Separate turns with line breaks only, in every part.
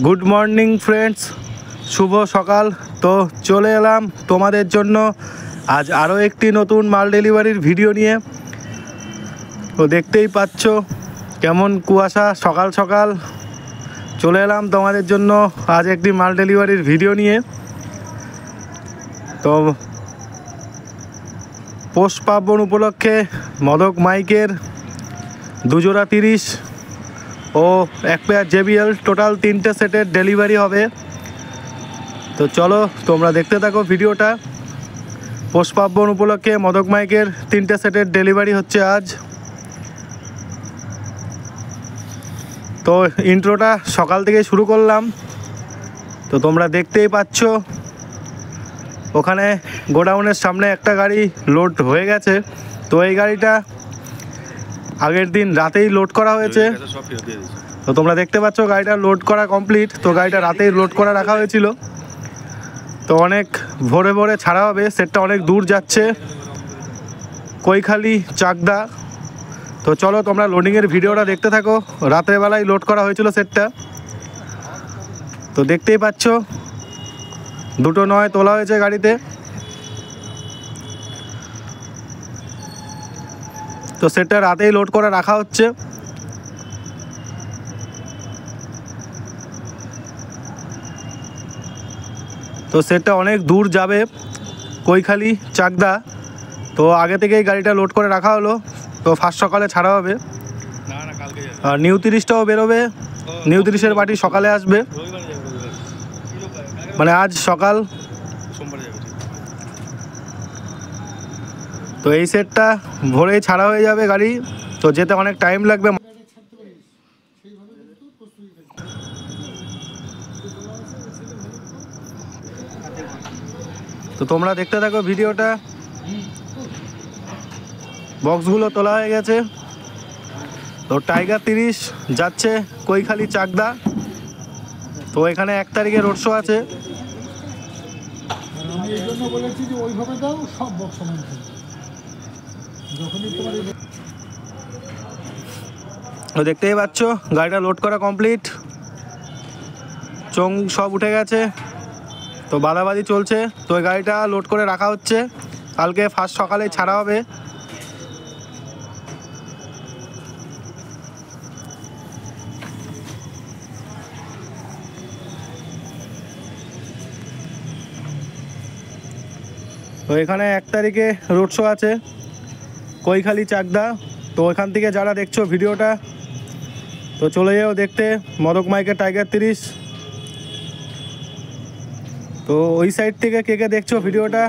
Good morning friends, শুভ সকাল। তো চলে এলাম তোমাদের জন্য আজ আরও একটি নতুন মাল ডেলিভারির ভিডিও নিয়ে। তো দেখতেই পাচ্ছ কেমন কুয়াশা, সকাল সকাল চলে এলাম তোমাদের জন্য আজ একটি মাল ডেলিভারির ভিডিও নিয়ে। তো পৌষ পার্বণ উপলক্ষে মদক মাইকের 2 জোড়া 30 ও 1 পেয়ার JBL টোটাল 3টে সেটের ডেলিভারি হবে। তো চলো তোমরা দেখতে থাকো ভিডিওটা। পৌষ পার্বণ উপলক্ষে মদক মাইকের 3টে সেটের ডেলিভারি হচ্ছে আজ। তো ইন্ট্রোটা সকাল থেকে শুরু করলাম। তো তোমরা দেখতেই পাচ্ছ ওখানে গোডাউনের সামনে একটা গাড়ি লোড হয়ে গেছে। তো এই গাড়িটা আগের দিন রাতেই লোড করা হয়েছে। তো তোমরা দেখতে পাচ্ছ গাড়িটা লোড করা কমপ্লিট। তো গাড়িটা রাতেই লোড করা রাখা হয়েছিল। তো অনেক ভোরে ভোরে ছাড়া হবে। সেটটা অনেক দূর যাচ্ছে, কৈখালি, চাকদা। তো চলো তোমরা লোডিংয়ের ভিডিওটা দেখতে থাকো। রাতের বেলায় লোড করা হয়েছিল সেটটা। তো দেখতেই পাচ্ছ 2টো 9 তোলা হয়েছে গাড়িতে। তো সেটটা রাতেই লোড করে রাখা হচ্ছে। তো সেটটা অনেক দূর যাবে, কৈখালি, চাকদা। তো আগে থেকেই গাড়িটা লোড করে রাখা হলো। তো ফার্স্ট সকালে ছাড়া হবে। আর নিউ 30টাও বেরোবে। নিউ 30-এর পার্টি সকালে আসবে, মানে আজ সকাল। তো এই সেটটা ভোরেই ছাড়া হয়ে যাবে গাড়ি। তো যেতে অনেক টাইম লাগবে। তো তোমরা দেখতে থাকো ভিডিওটা। বক্সগুলো তোলা হয়ে গেছে। তো টাইগার 30 যাচ্ছে কৈখালি, চাকদা। তো এখানে 1 তারিখে রোড শো আছে।
আমি এই জন্য বলেছি যে ওইভাবে দাও, সব বক্স সমান থাকবে। যখনই তোমার
তো দেখতেই পাচ্ছ গাড়িটা লোড করা কমপ্লিট, চোং সব উঠে গেছে। তো বাদাবাদি চলছে। তো এই গাড়িটা লোড করে রাখা হচ্ছে, কালকে ফার্স্ট সকালেই ছাড়া হবে। তো এখানে 1 তারিখে রোড শো আছে কৈখালি, চাকদা। তো এখান থেকে যারা দেখছো ভিডিওটা, তো চলে যাও দেখতে মদক মাইকের টাইগার 30। তো ওই সাইড থেকে কে কে দেখছো ভিডিওটা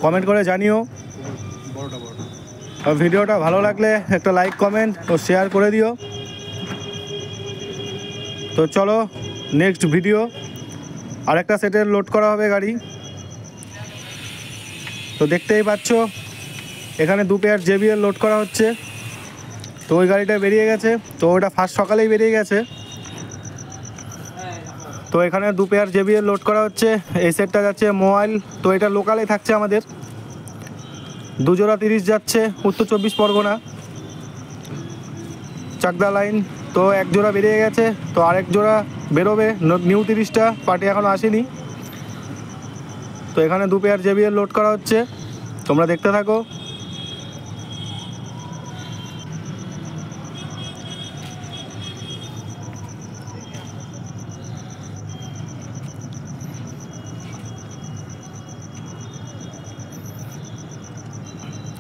কমেন্ট করে জানিও। আর ভিডিওটা ভালো লাগলে একটা লাইক, কমেন্ট ও শেয়ার করে দিও। তো চলো নেক্সট ভিডিও। আরেকটা সেটের লোড করা হবে গাড়ি। তো দেখতেই পাচ্ছ এখানে 2 পেয়ার JBL লোড করা হচ্ছে। তো ওই গাড়িটা বেরিয়ে গেছে। তো ওটা ফার্স্ট সকালেই বেরিয়ে গেছে। তো এখানে 2 পেয়ার JBL লোড করা হচ্ছে। এই সেটটা যাচ্ছে মোবাইল। তো এটা লোকালেই থাকছে আমাদের। 2 জোড়া 30 যাচ্ছে উত্তর 24 পরগনা, চাকদা লাইন। তো 1 জোড়া বেরিয়ে গেছে। তো আরেক জোড়া বেরোবে নিউ 30টা, পার্টি এখনও আসেনি। তো এখানে 2 পেয়ার JBL লোড করা হচ্ছে, তোমরা দেখতে থাকো।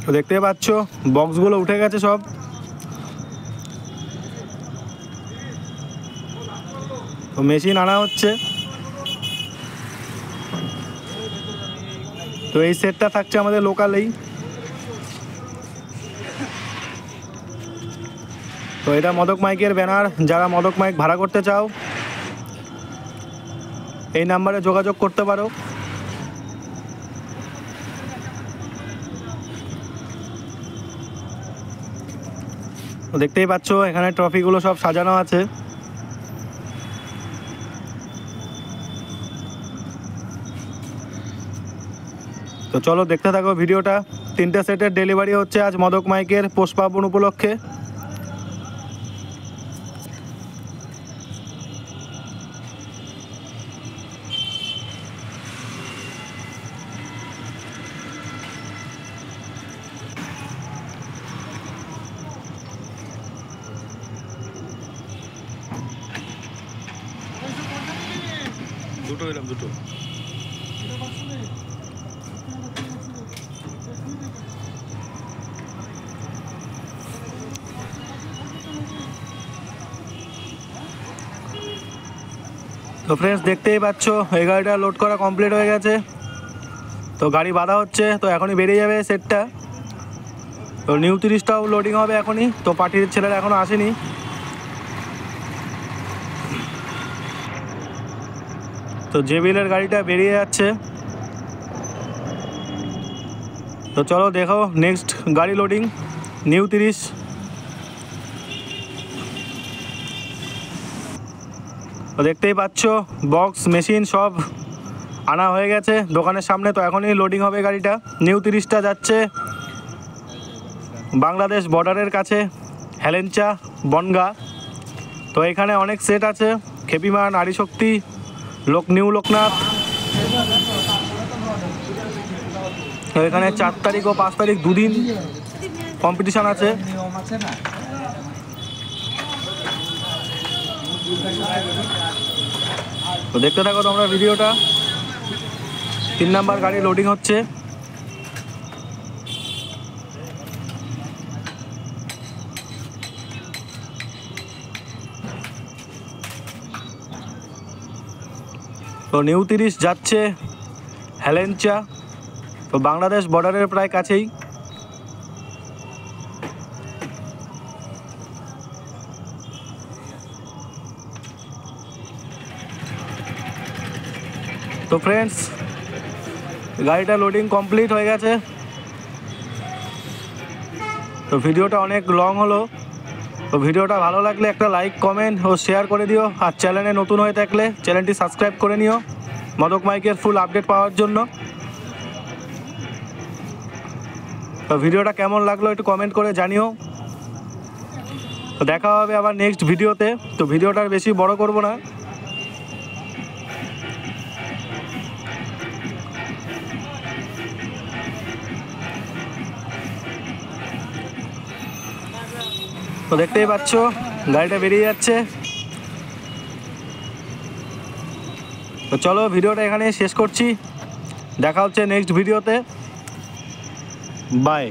তো দেখতে পাচ্ছ বক্সগুলো উঠে গেছে সব। তো মেশিন আনা হচ্ছে। তো এই সেটটা থাকছে আমাদের লোকালেই। তো এটা মদক মাইকের ব্যানার। যারা মদক মাইক ভাড়া করতে চাও এই নাম্বারে যোগাযোগ করতে পারো। তো দেখতেই পাচ্ছ এখানে ট্রফিগুলো সব সাজানো আছে। তো চলো দেখতে থাকো ভিডিওটা। 3টে সেটের ডেলিভারি হচ্ছে আজ মদক মাইকের পৌষ পার্বণ উপলক্ষে। দুটো দিলাম, দুটো। তো ফ্রেন্ডস দেখতেই পাচ্ছ এই গাড়িটা লোড করা কমপ্লিট হয়ে গেছে। তো গাড়ি বাঁধা হচ্ছে, তো এখনই বেরিয়ে যাবে সেটটা। তো নিউ 30টাও লোডিং হবে এখনই। তো পার্টির ছেলেরা এখনও আসেনি। তো জেবিএলের গাড়িটা বেরিয়ে যাচ্ছে। তো চলো দেখো নেক্সট গাড়ি লোডিং নিউ 30। তো দেখতেই পাচ্ছ বক্স মেশিন সব আনা হয়ে গেছে দোকানের সামনে। তো এখনই লোডিং হবে গাড়িটা। নিউ 30টা যাচ্ছে বাংলাদেশ বর্ডারের কাছে, হেলেঞ্চা বনগা। তো এখানে অনেক সেট আছে, খেপিমান, আরিশক্তি, নিউ লোকনাথ। তো এখানে 4 তারিখ ও 5 তারিখ দুদিন কম্পিটিশান আছে। তো দেখতে থাকো তোমরা ভিডিওটা। 3 নাম্বার গাড়ি লোডিং হচ্ছে। তো নিউ 30 যাচ্ছে হেলেঞ্চা, তো বাংলাদেশ বর্ডারের প্রায় কাছেই। তো ফ্রেন্ডস গাড়িটা লোডিং কমপ্লিট হয়ে গেছে। তো ভিডিওটা অনেক লং হলো। তো ভিডিওটা ভালো লাগলে একটা লাইক, কমেন্ট ও শেয়ার করে দিও। আর চ্যানেলে নতুন হয়ে থাকলে চ্যানেলটি সাবস্ক্রাইব করে নিও মদক মাইকের ফুল আপডেট পাওয়ার জন্য। তো ভিডিওটা কেমন লাগলো একটু কমেন্ট করে জানিও। তো দেখা হবে আবার নেক্সট ভিডিওতে। তো ভিডিওটা বেশি বড় করব না। তো দেখতেই পাচ্ছ গাড়িটা বেরিয়ে যাচ্ছে। তো চলো ভিডিওটা এখানে শেষ করছি। দেখা হচ্ছে নেক্সট ভিডিওতে। বাই।